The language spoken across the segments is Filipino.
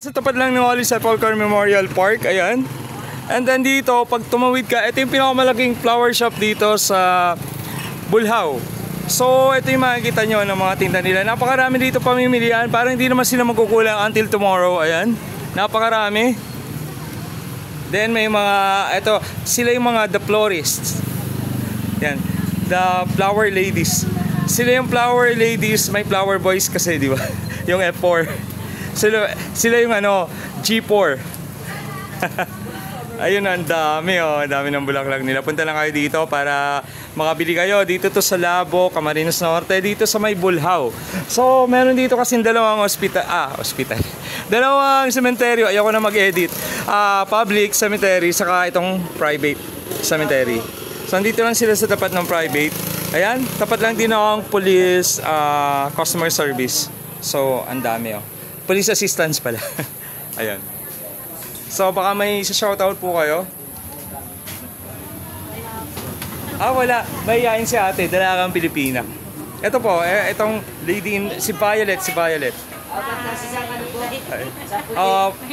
Sa tapat lang ng Holy Sepulchre Memorial Park, ayan. And then dito, pag tumawid ka, ito yung pinakamalaking flower shop dito sa Bulhao. So, ito yung makikita nyo ng mga tinda nila. Napakarami dito pamimilian, parang hindi naman sila magkukulang until tomorrow, ayan. Napakarami. Then may mga, ito, sila yung mga the florists. Yan, the flower ladies. Sila yung flower ladies, may flower boys kasi, di ba? Yung F4. Sila yung ano, G4. Ayun, ang dami oh, ang dami ng bulaklak nila. Punta lang kayo dito para makabili kayo. Dito to sa Labo, Camarines Norte, dito sa may Bulhao. So, meron dito kasing dalawang hospital. Dalawang cemetery. Ayoko na mag-edit. Public cemetery, saka itong private cemetery. So, nandito lang sila sa tapat ng private. Ayan, tapat lang din ang police customer service. So, ang dami oh. Police assistance pala. Ayan. So, baka may shoutout po kayo. Wala. Mahihayin si ate. Dalagang Pilipina. Ito po, itong lady, si Violet.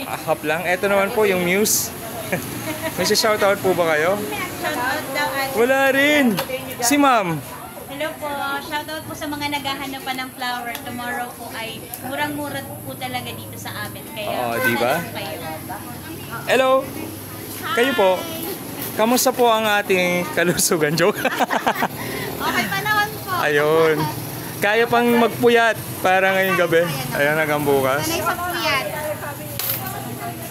Hap lang. Ito naman po yung Muse. May shoutout po ba kayo? Wala rin. Si ma'am. Hello po, shoutout po sa mga naghahanap pa ng flower. Tomorrow po ay murang-mura po talaga dito sa amin. Kaya, di ba? Kayo. Hello. Kayo po. Kamusta po ang ating kalusugan? Joke. Okay pa naman po. Ayun. Kaya pang magpuyat para ngayong gabi. Ayun, hanggang bukas. Sanay sa puyat.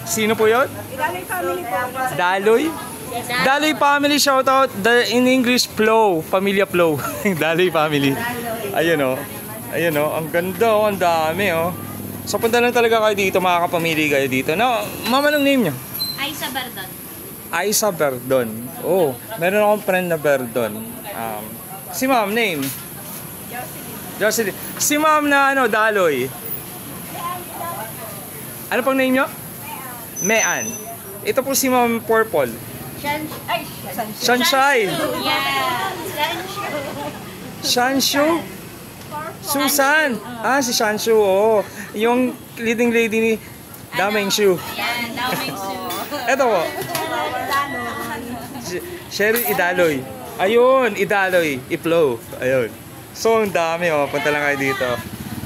Sino po yun? Daloy family po. Daloy? Daloy family, shoutout. In English, Flow. Pamilya Flow. Daloy family. Ayun o. Ayun o. Ang ganda o. Ang dami o. So punta lang talaga kayo dito. Makakapamili kayo dito. Now, mama, anong name nyo? Aisa Bardon. Aisa Berdon. Oh, meron akong friend na Berdon. Si ma'am, name? Jocelyn. Si ma'am na ano, Daloy. Ano pang name nyo? Mean. Ito po si ma'am Purple. Sunshine. Yeah. Shanshu. Susan. Si Shanshu. Oh. Yung leading lady ni Daming Shu. Yan, Daming Su. Ito po. Sherry Idaloy. Ayun, Idaloy. I-flow. Ayun. So, ang dami oh. Punta lang kayo dito.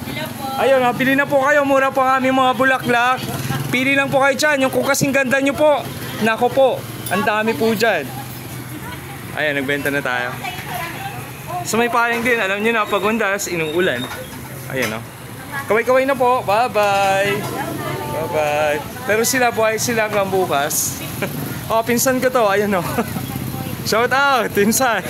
Hello po. Ayun, pili na po kayo. Mura po ang aming mga bulaklak. Pili lang po kayo dyan. Yung kung kasing ganda nyo po. Nako po. Ang dami po dyan. Ayan, nagbenta na tayo. So may payang din. Alam nyo na, pag undas, inuulan. Ayan o. Kaway-kaway na po. Bye-bye. Bye-bye. Pero sila, buhay sila hanggang bukas. Pinsan ko to. Ayan o. Shout out, pinsan.